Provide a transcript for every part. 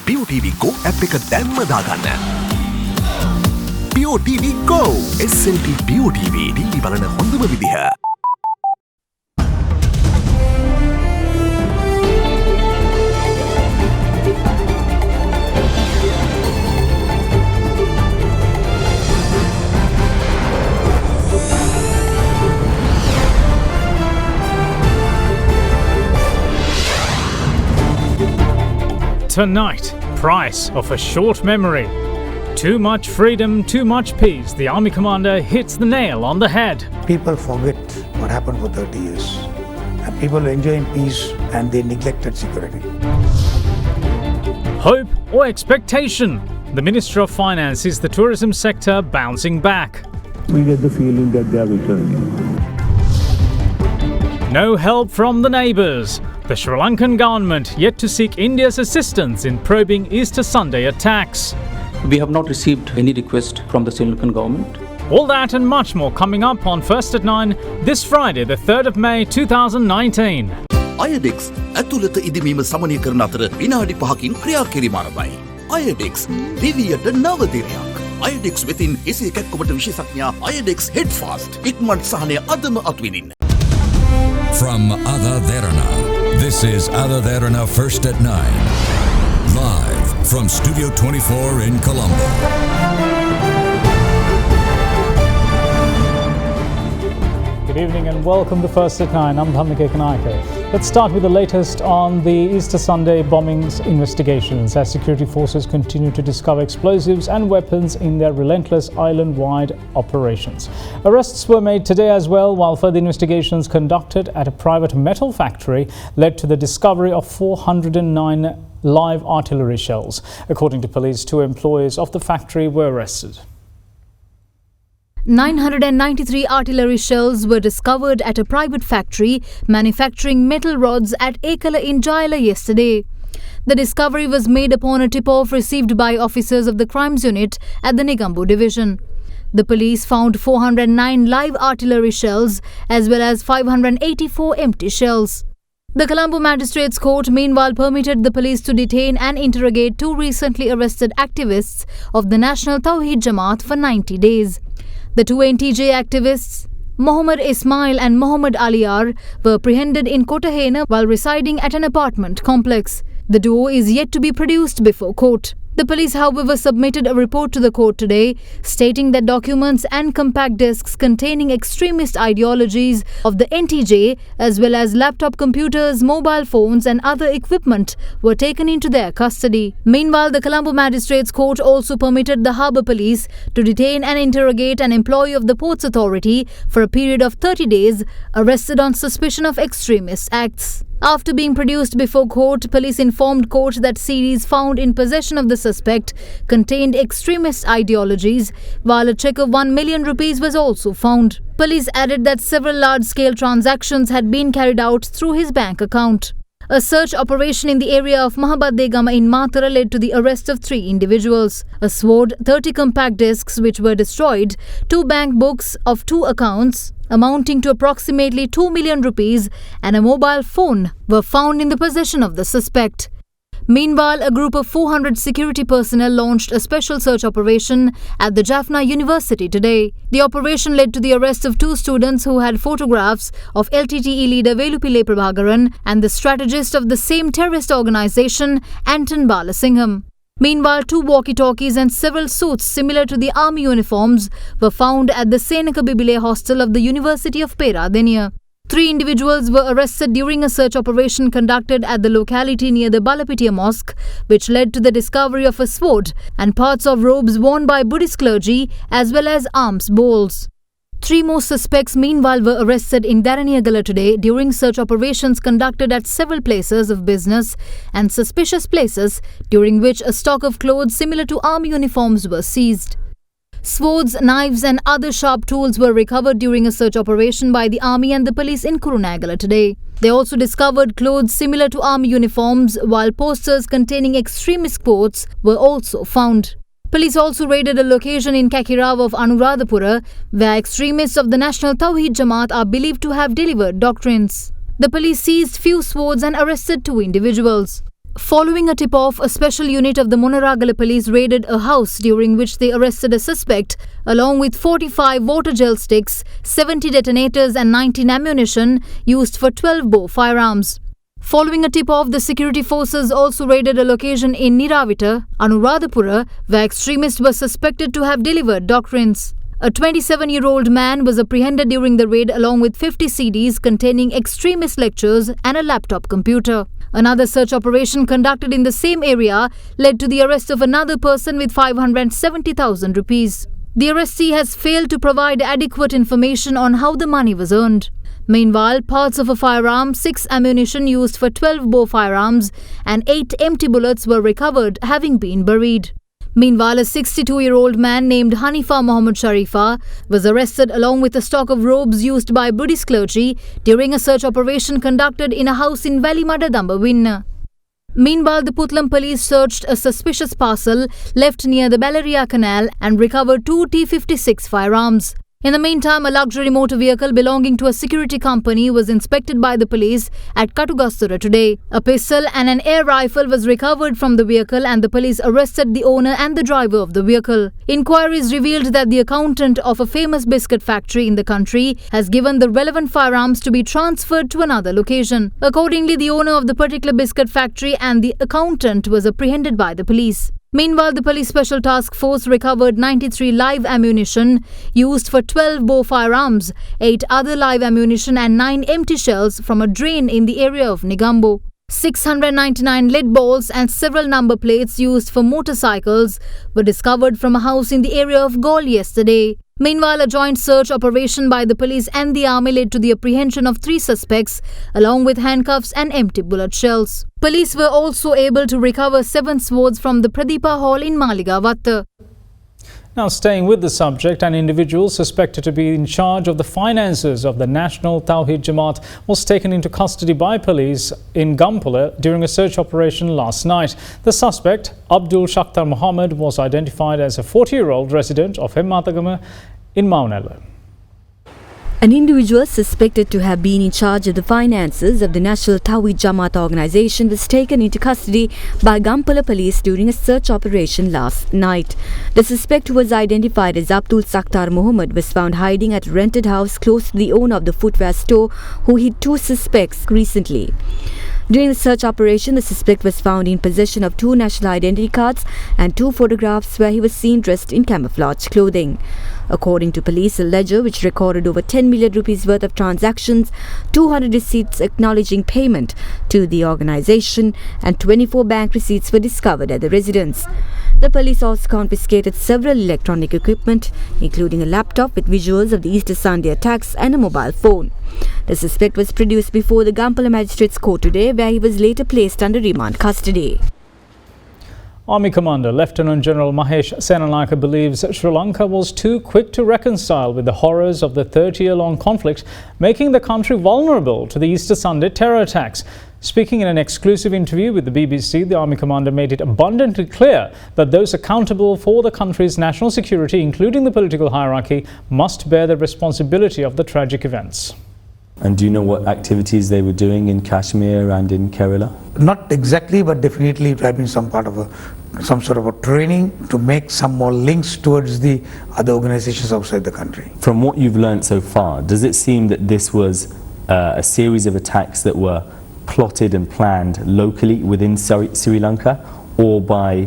POTV Go app එක දැන්ම දාගන්න. POTV Go SLT POTV TV බලන හොඳම විදිහ. Tonight, price of a short memory. Too much freedom, too much peace. The army commander hits the nail on the head. People forget what happened for 30 years. And people are enjoying peace and they neglected security. Hope or expectation? The Minister of Finance sees the tourism sector bouncing back. We get the feeling that they are returning. No help from the neighbours. The Sri Lankan government yet to seek India's assistance in probing Easter Sunday attacks. We have not received any request from the Sri Lankan government. All that and much more coming up on First at 9 this Friday, the 3rd of May 2019. අයඩෙක්ස් ඇතුළත ඉදිමීම සමනය කරන අතර විනාඩි 5කින් ක්‍රියා කිරීම ආරම්භයි. අයඩෙක්ස් දිවියට නව දිරයක්. අයඩෙක්ස් වෙතින් එසේ කැක්කුමට විශේෂඥයා අයඩෙක්ස් හෙඩ් ෆාස්ට් ඉක්මනට සහනය අදම අත්විඳින්න. From AdaDerana, this is AdaDerana First at 9. Live from Studio 24 in Colombo. Good evening and welcome to First at 9. I'm Dhamike Kanayake. Let's start with the latest on the Easter Sunday bombings investigations as security forces continue to discover explosives and weapons in their relentless island-wide operations. Arrests were made today as well, while further investigations conducted at a private metal factory led to the discovery of 409 live artillery shells. According to police, 2 employees of the factory were arrested. 993 artillery shells were discovered at a private factory manufacturing metal rods at Ekala in Jayala yesterday. The discovery was made upon a tip-off received by officers of the Crimes Unit at the Negombo Division. The police found 409 live artillery shells as well as 584 empty shells. The Colombo Magistrates Court meanwhile permitted the police to detain and interrogate 2 recently arrested activists of the National Tawhid Jamaat for 90 days. The 2 NTJ activists, Mohammad Ismail and Mohammad Aliyar, were apprehended in Kotahena while residing at an apartment complex. The duo is yet to be produced before court. The police, however, submitted a report to the court today stating that documents and compact discs containing extremist ideologies of the NTJ as well as laptop computers, mobile phones and other equipment were taken into their custody. Meanwhile, the Colombo Magistrates Court also permitted the Harbour Police to detain and interrogate an employee of the Ports Authority for a period of 30 days arrested on suspicion of extremist acts. After being produced before court, police informed court that CDs found in possession of the suspect contained extremist ideologies, while a cheque of 1 million rupees was also found. Police added that several large-scale transactions had been carried out through his bank account. A search operation in the area of Mahabadegama in Matara led to the arrest of 3 individuals. A sword, 30 compact discs which were destroyed, 2 bank books of 2 accounts amounting to approximately 2 million rupees and a mobile phone were found in the possession of the suspect. Meanwhile, a group of 400 security personnel launched a special search operation at the Jaffna University today. The operation led to the arrest of 2 students who had photographs of LTTE leader Velupillai Prabhakaran and the strategist of the same terrorist organisation, Anton Balasingham. Meanwhile, 2 walkie-talkies and several suits similar to the army uniforms were found at the Senaka Bibile hostel of the University of Peradeniya. 3 individuals were arrested during a search operation conducted at the locality near the Balapitiya Mosque, which led to the discovery of a sword and parts of robes worn by Buddhist clergy as well as arms bowls. 3 more suspects meanwhile were arrested in Derana today during search operations conducted at several places of business and suspicious places, during which a stock of clothes similar to army uniforms were seized. Swords, knives and other sharp tools were recovered during a search operation by the army and the police in Kurunegala today. They also discovered clothes similar to army uniforms, while posters containing extremist quotes were also found. Police also raided a location in Kakirav of Anuradhapura, where extremists of the National Tawhid Jamaat are believed to have delivered doctrines. The police seized few swords and arrested 2 individuals. Following a tip-off, a special unit of the Monaragala police raided a house during which they arrested a suspect along with 45 water gel sticks, 70 detonators and 19 ammunition used for 12 bore firearms. Following a tip-off, the security forces also raided a location in Niravita, Anuradhapura, where extremists were suspected to have delivered doctrines. A 27-year-old man was apprehended during the raid along with 50 CDs containing extremist lectures and a laptop computer. Another search operation conducted in the same area led to the arrest of another person with 570,000 rupees. The arrestee has failed to provide adequate information on how the money was earned. Meanwhile, parts of a firearm, 6 ammunition used for 12 bore firearms and 8 empty bullets were recovered, having been buried. Meanwhile, a 62-year-old man named Hanifa Mohammed Sharifa was arrested along with a stock of robes used by Buddhist clergy during a search operation conducted in a house in Valimada, Dambawin. Meanwhile, the Putlam police searched a suspicious parcel left near the Balleria Canal and recovered 2 T-56 firearms. In the meantime, a luxury motor vehicle belonging to a security company was inspected by the police at Katugastura today. A pistol and an air rifle was recovered from the vehicle and the police arrested the owner and the driver of the vehicle. Inquiries revealed that the accountant of a famous biscuit factory in the country has given the relevant firearms to be transferred to another location. Accordingly, the owner of the particular biscuit factory and the accountant was apprehended by the police. Meanwhile, the police special task force recovered 93 live ammunition used for 12 bore firearms, 8 other live ammunition and 9 empty shells from a drain in the area of Nigambo. 699 lead balls and several number plates used for motorcycles were discovered from a house in the area of Gaul yesterday. Meanwhile, a joint search operation by the police and the army led to the apprehension of 3 suspects along with handcuffs and empty bullet shells. Police were also able to recover 7 swords from the Pradeepa Hall in Maligavatta. Now, staying with the subject, an individual suspected to be in charge of the finances of the National Tawhid Jamaat was taken into custody by police in Gampula during a search operation last night. The suspect, Abdul Shakhtar Mohammed, was identified as a 40-year-old resident of Hemmatagama in Maunela. An individual suspected to have been in charge of the finances of the National Tawhid Jamaat organization was taken into custody by Gampala police during a search operation last night. The suspect, who was identified as Abdul Shakhtar Mohammed, was found hiding at a rented house close to the owner of the footwear store, who hid 2 suspects recently. During the search operation, the suspect was found in possession of 2 national identity cards and 2 photographs where he was seen dressed in camouflage clothing. According to police, a ledger which recorded over 10 million rupees worth of transactions, 200 receipts acknowledging payment to the organization and 24 bank receipts were discovered at the residence. The police also confiscated several electronic equipment, including a laptop with visuals of the Easter Sunday attacks and a mobile phone. The suspect was produced before the Gampala Magistrates Court today, where he was later placed under remand custody. Army Commander Lieutenant General Mahesh Sannanaka believes Sri Lanka was too quick to reconcile with the horrors of the 30-year-long conflict, making the country vulnerable to the Easter Sunday terror attacks. Speaking in an exclusive interview with the BBC, the Army Commander made it abundantly clear that those accountable for the country's national security, including the political hierarchy, must bear the responsibility of the tragic events. And do you know what activities they were doing in Kashmir and in Kerala? Not exactly, but definitely it has been some part of some sort of a training to make some more links towards the other organizations outside the country. From what you've learned so far, does it seem that this was a series of attacks that were plotted and planned locally within Sri Lanka, or by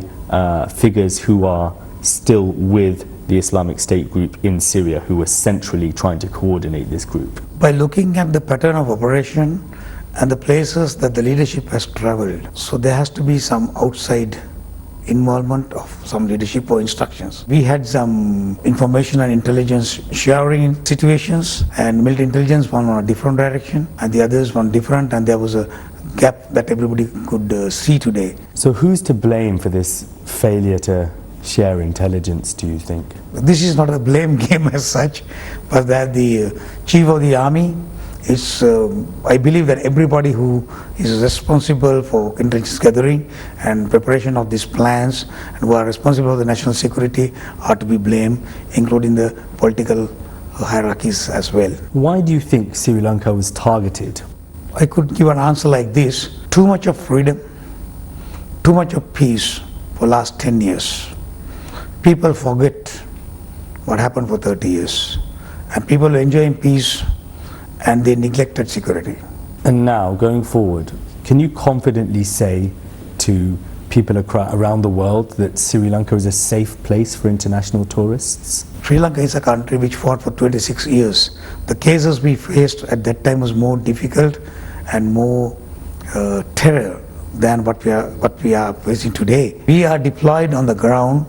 figures who are still with the Islamic State group in Syria, who were centrally trying to coordinate this group? By looking at the pattern of operation and the places that the leadership has traveled, so there has to be some outside involvement of some leadership or instructions. We had some information and intelligence sharing situations, and military intelligence went on a different direction and the others went different, and there was a gap that everybody could see today. So who's to blame for this failure to share intelligence, do you think? This is not a blame game as such, but that the chief of the army is, I believe that everybody who is responsible for intelligence gathering and preparation of these plans and who are responsible for the national security are to be blamed, including the political hierarchies as well. Why do you think Sri Lanka was targeted? I could give an answer like this: too much of freedom, too much of peace for last 10 years. People forget what happened for 30 years. And people are enjoying peace and they neglected security. And now, going forward, can you confidently say to people around the world that Sri Lanka is a safe place for international tourists? Sri Lanka is a country which fought for 26 years. The cases we faced at that time was more difficult and more terror than what we are facing today. We are deployed on the ground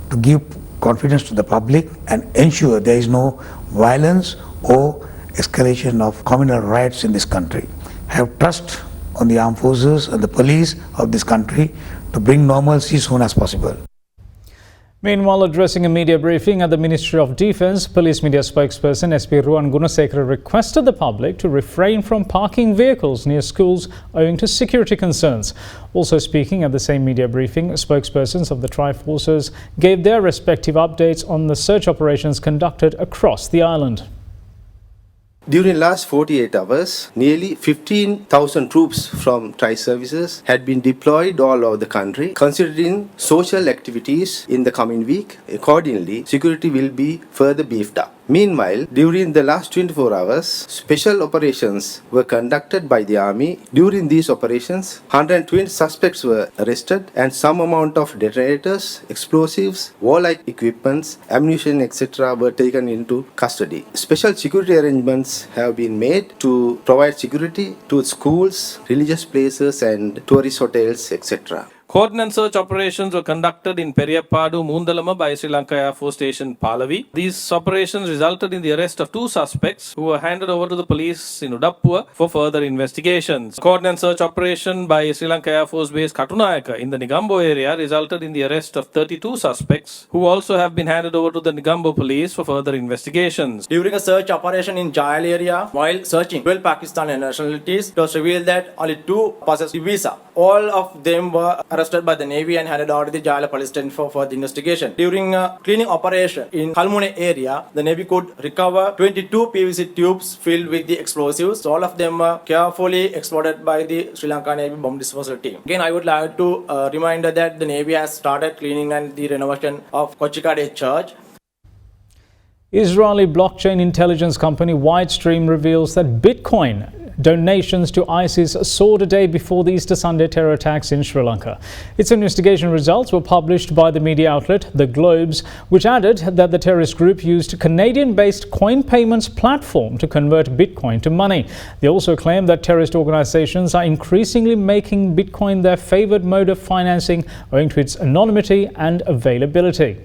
to give confidence to the public and ensure there is no violence or escalation of communal riots in this country. Have trust on the armed forces and the police of this country to bring normalcy as soon as possible. Meanwhile, addressing a media briefing at the Ministry of Defence, Police Media spokesperson SP Ruwan Gunasekara requested the public to refrain from parking vehicles near schools owing to security concerns. Also speaking at the same media briefing, spokespersons of the tri-forces gave their respective updates on the search operations conducted across the island. During last 48 hours, nearly 15,000 troops from tri-services had been deployed all over the country. Considering social activities in the coming week, accordingly, security will be further beefed up. Meanwhile, during the last 24 hours, special operations were conducted by the army. During these operations, 120 suspects were arrested and some amount of detonators, explosives, warlike equipments, ammunition, etc. were taken into custody. Special security arrangements have been made to provide security to schools, religious places and tourist hotels, etc. Cordon and search operations were conducted in Periyapadu, Moondalama by Sri Lanka Air Force Station Palavi. These operations resulted in the arrest of 2 suspects who were handed over to the police in Udappua for further investigations. Cordon and search operation by Sri Lanka Air Force Base Katunayaka in the Negombo area resulted in the arrest of 32 suspects who also have been handed over to the Negombo police for further investigations. During a search operation in Jail area, while searching 12 Pakistani nationalities, it was revealed that only 2 possessed visa. All of them were arrested by the Navy and handed over to the Jala police station for further investigation. During a cleaning operation in Kalmune area, the Navy could recover 22 PVC tubes filled with the explosives. So all of them were carefully exploded by the Sri Lanka Navy bomb disposal team. Again, I would like to remind that the Navy has started cleaning and the renovation of Kochikade Church. Israeli blockchain intelligence company Widestream reveals that Bitcoin donations to ISIS soared a day before the Easter Sunday terror attacks in Sri Lanka. Its investigation results were published by the media outlet The Globes, which added that the terrorist group used Canadian-based coin payments platform to convert Bitcoin to money. They also claim that terrorist organizations are increasingly making Bitcoin their favored mode of financing owing to its anonymity and availability.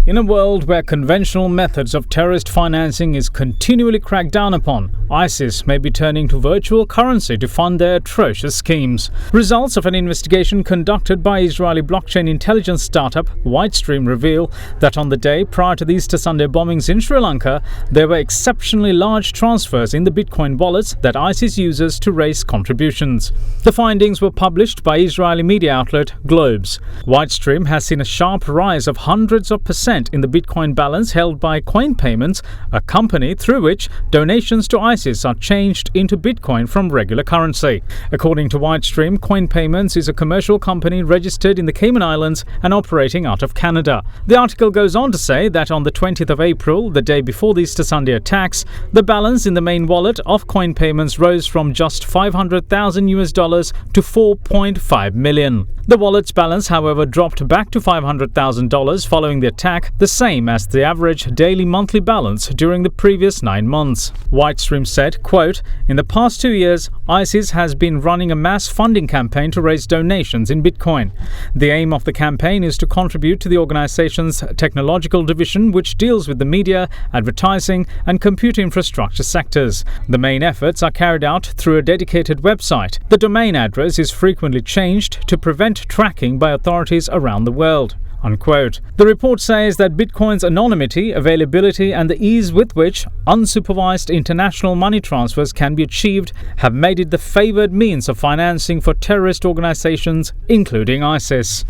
In a world where conventional methods of terrorist financing is continually cracked down upon, ISIS may be turning to virtual currency to fund their atrocious schemes. Results of an investigation conducted by Israeli blockchain intelligence startup Widestream reveal that on the day prior to the Easter Sunday bombings in Sri Lanka, there were exceptionally large transfers in the Bitcoin wallets that ISIS uses to raise contributions. The findings were published by Israeli media outlet Globes. Widestream has seen a sharp rise of hundreds of percent in the Bitcoin balance held by Coin Payments, a company through which donations to ISIS are changed into Bitcoin from regular currency. According to Widestream, Coin Payments is a commercial company registered in the Cayman Islands and operating out of Canada. The article goes on to say that on the 20th of April, the day before the Easter Sunday attacks, the balance in the main wallet of Coin Payments rose from just $500,000 to $4.5 million. The wallet's balance, however, dropped back to $500,000 following the attack, the same as the average daily monthly balance during the previous 9 months. Widestream said, quote, "In the past 2 years, ISIS has been running a mass funding campaign to raise donations in Bitcoin. The aim of the campaign is to contribute to the organization's technological division, which deals with the media, advertising, and computer infrastructure sectors. The main efforts are carried out through a dedicated website. The domain address is frequently changed to prevent tracking by authorities around the world." Unquote. The report says that Bitcoin's anonymity, availability, and the ease with which unsupervised international money transfers can be achieved have made it the favored means of financing for terrorist organizations, including ISIS.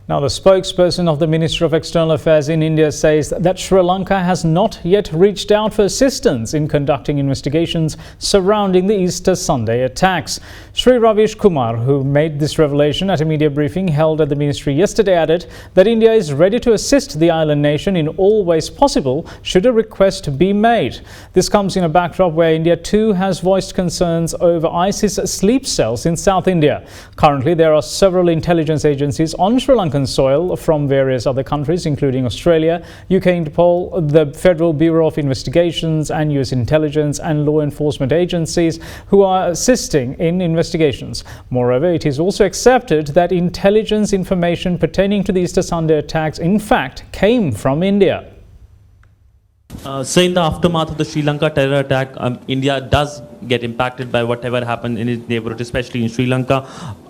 Now, the spokesperson of the Ministry of External Affairs in India says that Sri Lanka has not yet reached out for assistance in conducting investigations surrounding the Easter Sunday attacks. Sri Ravish Kumar, who made this revelation at a media briefing held at the ministry yesterday, added that India is ready to assist the island nation in all ways possible should a request be made. This comes in a backdrop where India too has voiced concerns over ISIS sleep cells in South India. Currently, there are several intelligence agencies on Sri Lanka soil from various other countries, including Australia, UK Interpol, the Federal Bureau of Investigations and US intelligence and law enforcement agencies who are assisting in investigations. Moreover, it is also accepted that intelligence information pertaining to the Easter Sunday attacks in fact came from India. So in the aftermath of the Sri Lanka terror attack, India does get impacted by whatever happened in its neighborhood, especially in Sri Lanka.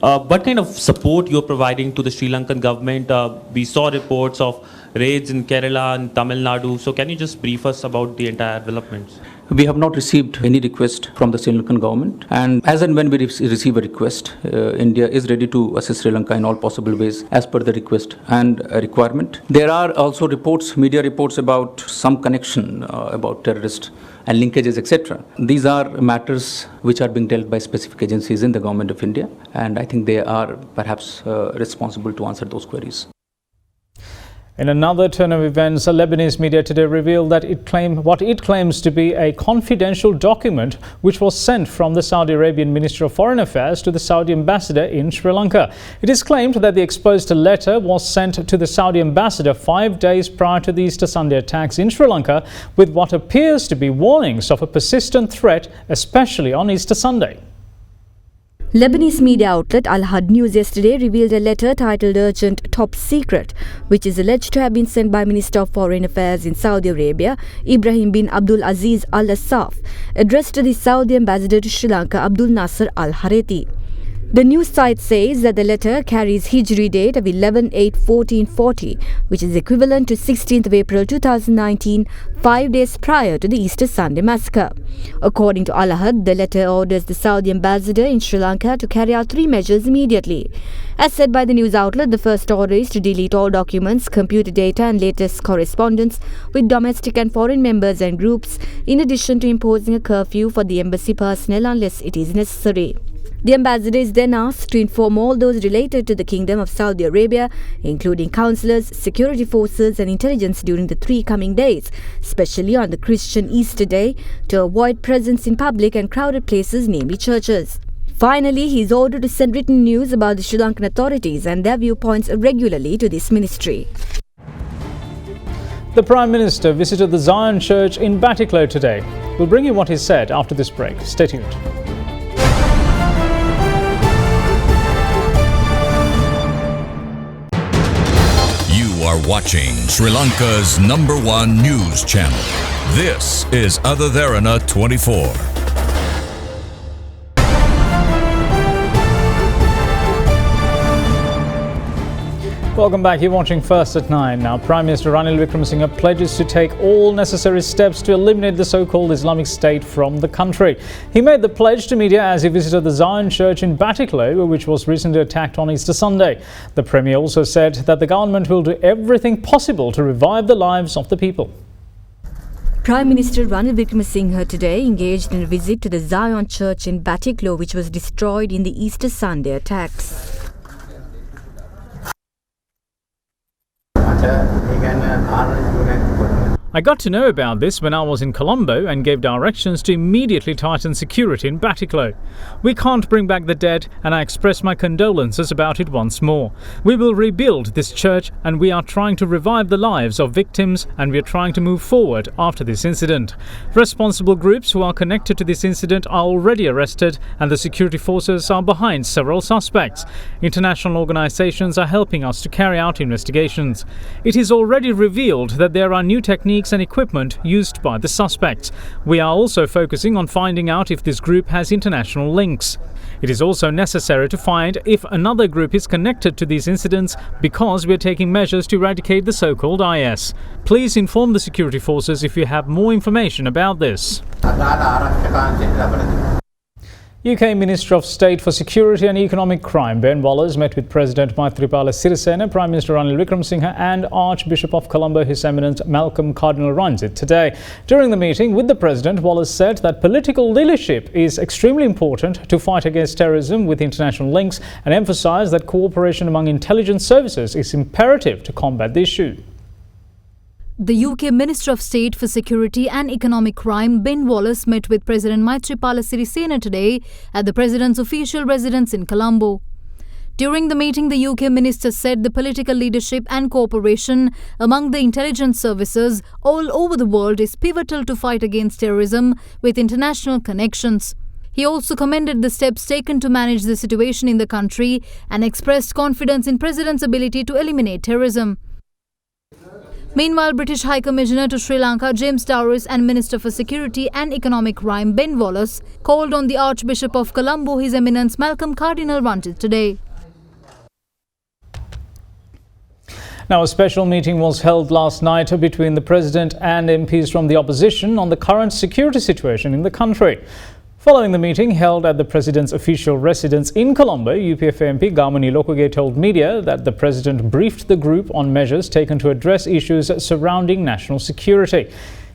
What kind of support you're providing to the Sri Lankan government? We saw reports of raids in Kerala and Tamil Nadu. So can you just brief us about the entire developments? We have not received any request from the Sri Lankan government, and as and when we receive a request, India is ready to assist Sri Lanka in all possible ways as per the request and requirement. There are also reports, media reports about some connection about terrorists and linkages, etc. These are matters which are being dealt by specific agencies in the government of India, and I think they are perhaps responsible to answer those queries. In another turn of events, a Lebanese media today revealed that what it claims to be a confidential document which was sent from the Saudi Arabian Ministry of Foreign Affairs to the Saudi ambassador in Sri Lanka. It is claimed that the exposed letter was sent to the Saudi ambassador 5 days prior to the Easter Sunday attacks in Sri Lanka with what appears to be warnings of a persistent threat, especially on Easter Sunday. Lebanese media outlet Al Ahad News yesterday revealed a letter titled Urgent Top Secret, which is alleged to have been sent by Minister of Foreign Affairs in Saudi Arabia, Ibrahim bin Abdul Aziz Al Assaf, addressed to the Saudi ambassador to Sri Lanka, Abdul Nasser Al Hareti. The news site says that the letter carries Hijri date of 11/8/1440, which is equivalent to 16th of April 2019, 5 days prior to the Easter Sunday massacre. According to Al Ahad, the letter orders the Saudi ambassador in Sri Lanka to carry out 3 measures immediately. As said by the news outlet, the first order is to delete all documents, computer data and latest correspondence with domestic and foreign members and groups, in addition to imposing a curfew for the embassy personnel unless it is necessary. The ambassador is then asked to inform all those related to the Kingdom of Saudi Arabia, including councillors, security forces and intelligence during the 3 coming days, especially on the Christian Easter Day, to avoid presence in public and crowded places, namely churches. Finally, he is ordered to send written news about the Sri Lankan authorities and their viewpoints regularly to this ministry. The Prime Minister visited the Zion Church in Batticaloa today. We'll bring you what he said after this break. Stay tuned. Are watching Sri Lanka's #1 news channel. This is AdaDerana 24. Welcome back. You're watching First at 9. Now, Prime Minister Ranil Wickremesinghe pledges to take all necessary steps to eliminate the so-called Islamic State from the country. He made the pledge to media as he visited the Zion Church in Batticaloa, which was recently attacked on Easter Sunday. The Premier also said that the government will do everything possible to revive the lives of the people. Prime Minister Ranil Wickremesinghe today engaged in a visit to the Zion Church in Batticaloa, which was destroyed in the Easter Sunday attacks. I got to know about this when I was in Colombo and gave directions to immediately tighten security in Batticaloa. We can't bring back the dead, and I express my condolences about it once more. We will rebuild this church, and we are trying to revive the lives of victims, and we are trying to move forward after this incident. Responsible groups who are connected to this incident are already arrested, and the security forces are behind several suspects. International organizations are helping us to carry out investigations. It is already revealed that there are new techniques and equipment used by the suspects. We are also focusing on finding out if this group has international links. It is also necessary to find if another group is connected to these incidents, because we are taking measures to eradicate the so-called IS. Please inform the security forces if you have more information about this. UK Minister of State for Security and Economic Crime Ben Wallace met with President Maithripala Sirisena, Prime Minister Ranil Wickremesinghe and Archbishop of Colombo His Eminence Malcolm Cardinal Ranjit today. During the meeting with the President, Wallace said that political leadership is extremely important to fight against terrorism with international links and emphasised that cooperation among intelligence services is imperative to combat the issue. The UK Minister of State for Security and Economic Crime Ben Wallace met with President Maithripala Sirisena today at the President's official residence in Colombo. During the meeting, the UK Minister said the political leadership and cooperation among the intelligence services all over the world is pivotal to fight against terrorism with international connections. He also commended the steps taken to manage the situation in the country and expressed confidence in President's ability to eliminate terrorism. Meanwhile, British High Commissioner to Sri Lanka James Dowris and Minister for Security and Economic Crime Ben Wallace called on the Archbishop of Colombo His Eminence Malcolm Cardinal Ranjit today. Now, a special meeting was held last night between the President and MPs from the opposition on the current security situation in the country. Following the meeting held at the President's official residence in Colombo, UPF MP Gamuni Lokage told media that the President briefed the group on measures taken to address issues surrounding national security.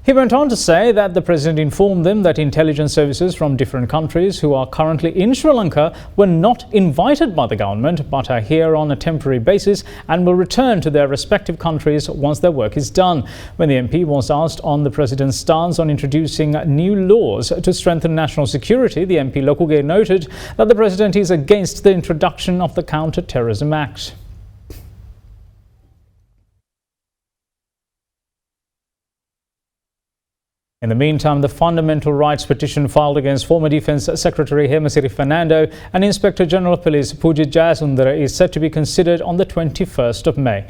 He went on to say that the President informed them that intelligence services from different countries who are currently in Sri Lanka were not invited by the government but are here on a temporary basis and will return to their respective countries once their work is done. When the MP was asked on the President's stance on introducing new laws to strengthen national security, the MP Lokage noted that the President is against the introduction of the Counter-Terrorism Act. In the meantime, the fundamental rights petition filed against former Defence Secretary Hemasiri Fernando and Inspector General of Police Pujit Jayasundara is set to be considered on the 21st of May.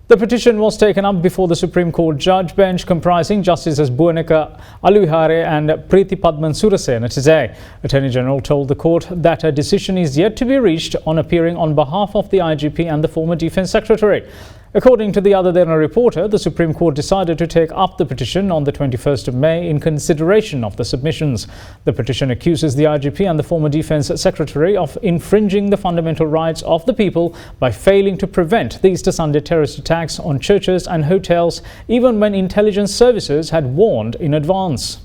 The petition was taken up before the Supreme Court judge bench comprising Justices Buaneka Aluhare and Preeti Padman Surasena today. Attorney General told the court that a decision is yet to be reached on appearing on behalf of the IGP and the former Defence Secretary. According to the AdaDerana reporter, the Supreme Court decided to take up the petition on the 21st of May in consideration of the submissions. The petition accuses the IGP and the former Defence Secretary of infringing the fundamental rights of the people by failing to prevent the Easter Sunday terrorist attacks on churches and hotels, even when intelligence services had warned in advance.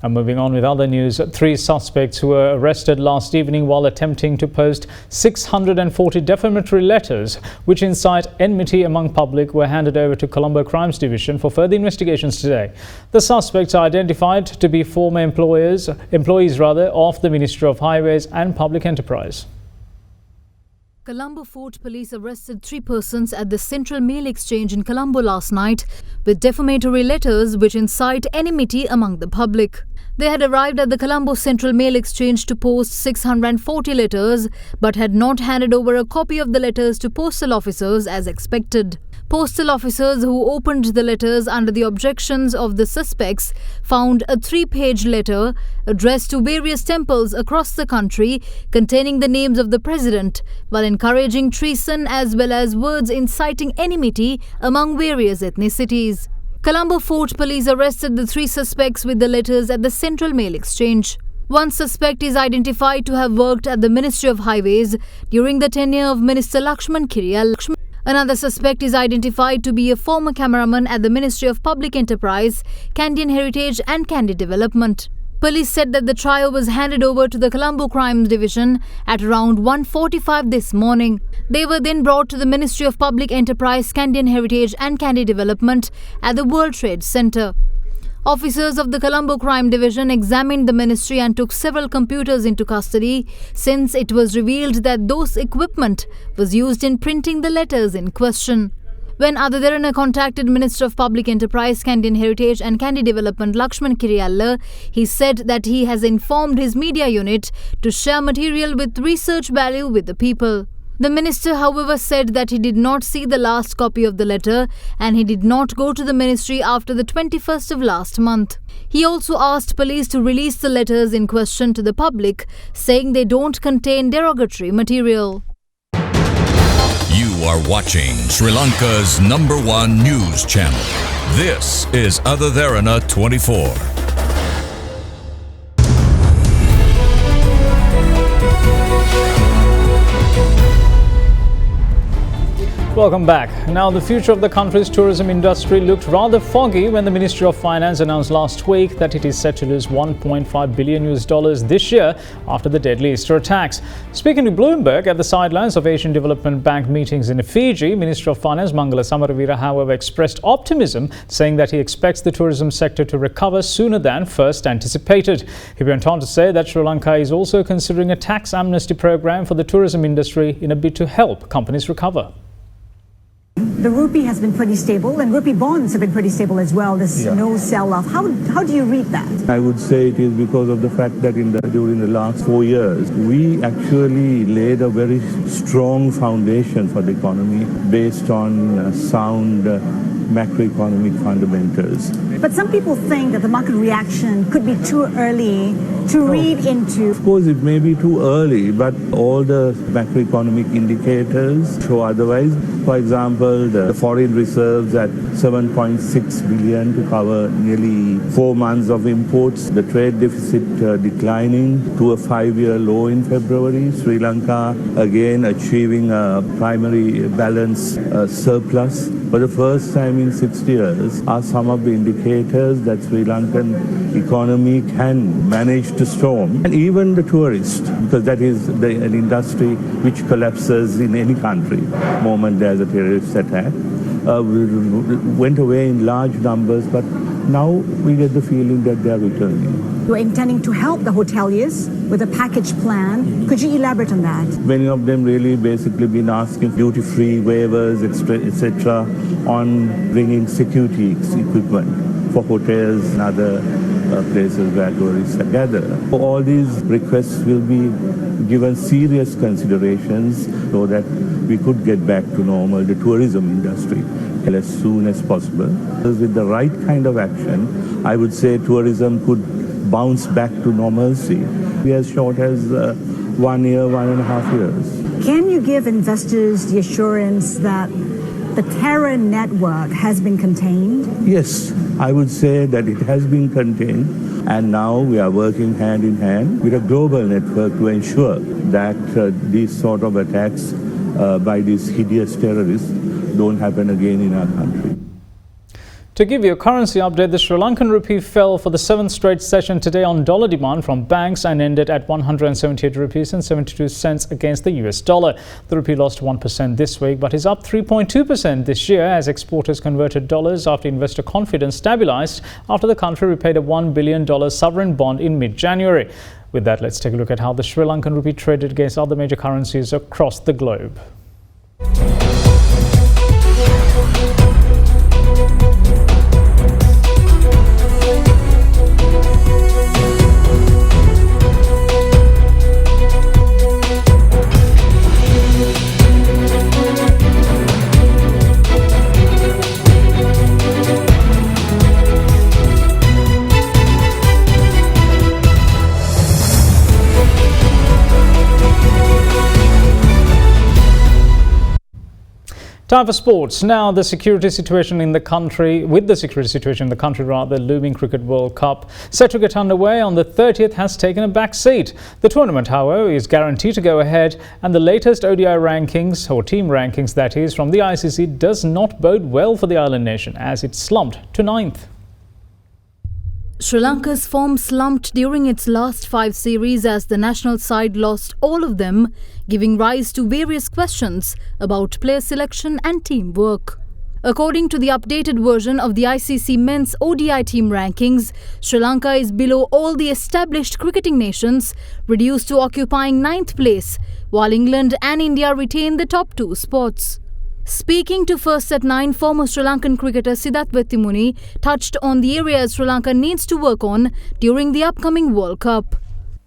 And moving on with other news, 3 suspects who were arrested last evening while attempting to post 640 defamatory letters which incite enmity among public were handed over to Colombo Crimes Division for further investigations today. The suspects are identified to be former employees of the Ministry of Highways and Public Enterprise. Colombo Fort Police arrested 3 persons at the Central Mail Exchange in Colombo last night with defamatory letters which incite enmity among the public. They had arrived at the Colombo Central Mail Exchange to post 640 letters but had not handed over a copy of the letters to postal officers as expected. Postal officers who opened the letters under the objections of the suspects found a 3-page letter addressed to various temples across the country containing the names of the President while encouraging treason as well as words inciting enmity among various ethnicities. Colombo Fort Police arrested the 3 suspects with the letters at the Central Mail Exchange. One suspect is identified to have worked at the Ministry of Highways during the tenure of Minister Lakshman Kiriyal. Another suspect is identified to be a former cameraman at the Ministry of Public Enterprise, Candian Heritage and Candy Development. Police said that the trio was handed over to the Colombo Crimes Division at around 1:45 this morning. They were then brought to the Ministry of Public Enterprise, Candian Heritage and Candy Development at the World Trade Center. Officers of the Colombo Crime Division examined the ministry and took several computers into custody since it was revealed that those equipment was used in printing the letters in question. When AdaDerana contacted Minister of Public Enterprise, Candian Heritage and Candy Development Lakshman Kiriyalla, he said that he has informed his media unit to share material with research value with the people. The minister, however, said that he did not see the last copy of the letter and he did not go to the ministry after the 21st of last month. He also asked police to release the letters in question to the public, saying they don't contain derogatory material. You are watching Sri Lanka's #1 news channel. This is AdaDerana 24. Welcome back. Now, the future of the country's tourism industry looked rather foggy when the Ministry of Finance announced last week that it is set to lose $1.5 billion this year after the deadly Easter attacks. Speaking to Bloomberg at the sidelines of Asian Development Bank meetings in Fiji, Minister of Finance Mangala Samaravira, however, expressed optimism, saying that he expects the tourism sector to recover sooner than first anticipated. He went on to say that Sri Lanka is also considering a tax amnesty program for the tourism industry in a bid to help companies recover. The rupee has been pretty stable, and rupee bonds have been pretty stable as well. There's no sell-off. How do you read that? I would say it is because of the fact that during the last 4 years, we actually laid a very strong foundation for the economy based on sound macroeconomic fundamentals. But some people think that the market reaction could be too early to read into. Of course, it may be too early, but all the macroeconomic indicators show otherwise. For example, the foreign reserves at 7.6 billion to cover nearly 4 months of imports. The trade deficit declining to a 5-year low in February. Sri Lanka again achieving a primary balance surplus. For the first time in 60 years are some of the indicators that Sri Lankan economy can manage to storm. And even the tourist, because that is an industry which collapses in any country the moment there's a terrorist attack, went away in large numbers, but now we get the feeling that they are returning. You're intending to help the hoteliers with a package plan. Could you elaborate on that? Many of them really basically been asking duty-free waivers, etc., on bringing security equipment for hotels and other places where tourists gather. All these requests will be given serious considerations so that we could get back to normal the tourism industry as soon as possible. With the right kind of action, I would say tourism could bounce back to normalcy. Be as short as 1 year, 1.5 years. Can you give investors the assurance that the terror network has been contained? Yes, I would say that it has been contained, and now we are working hand in hand with a global network to ensure that these sort of attacks by these hideous terrorists don't happen again in our country. To give you a currency update, the Sri Lankan rupee fell for the 7th straight session today on dollar demand from banks and ended at 178 rupees and 72 cents against the US dollar. The rupee lost 1% this week but is up 3.2% this year as exporters converted dollars after investor confidence stabilized after the country repaid a $1 billion sovereign bond in mid-January. With that, let's take a look at how the Sri Lankan rupee traded against other major currencies across the globe. Time for sports. Now, the security situation in the country, the looming Cricket World Cup set to get underway on the 30th has taken a back seat. The tournament, however, is guaranteed to go ahead, and the latest ODI rankings, or team rankings that is, from the ICC does not bode well for the island nation as it slumped to 9th. Sri Lanka's form slumped during its last 5 series as the national side lost all of them, giving rise to various questions about player selection and teamwork. According to the updated version of the ICC men's ODI team rankings, Sri Lanka is below all the established cricketing nations, reduced to occupying 9th place, while England and India retain the top 2 spots. Speaking to First at 9, former Sri Lankan cricketer Sidath Vettimuni touched on the areas Sri Lanka needs to work on during the upcoming World Cup.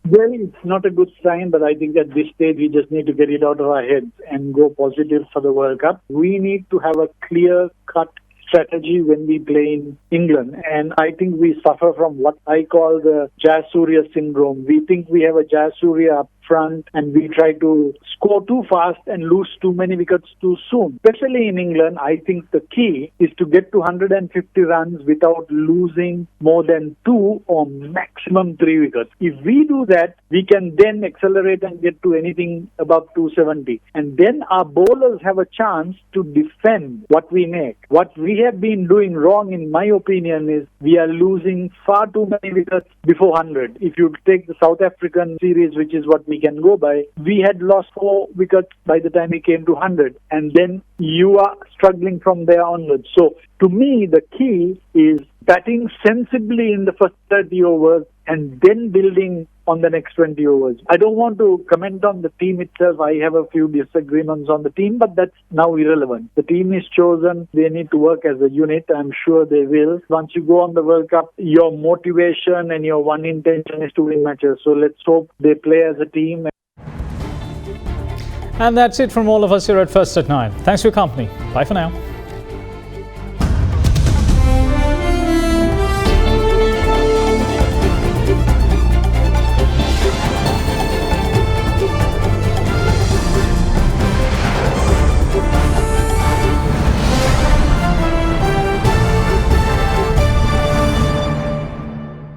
Well, it's not a good sign, but I think at this stage we just need to get it out of our heads and go positive for the World Cup. We need to have a clear-cut strategy when we play in England, and I think we suffer from what I call the Jayasuriya syndrome. We think we have a Jayasuriya up front and we try to score too fast and lose too many wickets too soon. Especially in England, I think the key is to get to 150 runs without losing more than 2 or maximum 3 wickets. If we do that, we can then accelerate and get to anything above 270. And then our bowlers have a chance to defend what we make. What we have been doing wrong, in my opinion, is we are losing far too many wickets before 100. If you take the South African series, which is what we can go by, we had lost 4 wickets by the time we came to 100. And then you are struggling from there onwards. So to me, the key is batting sensibly in the first 30 overs and then building on the next 20 overs. I don't want to comment on the team itself. I have a few disagreements on the team, but that's now irrelevant. The team is chosen. They need to work as a unit. I'm sure they will. Once you go on the World Cup, your motivation and your one intention is to win matches. So let's hope they play as a team. And that's it from all of us here at First at 9. Thanks for your company. Bye for now.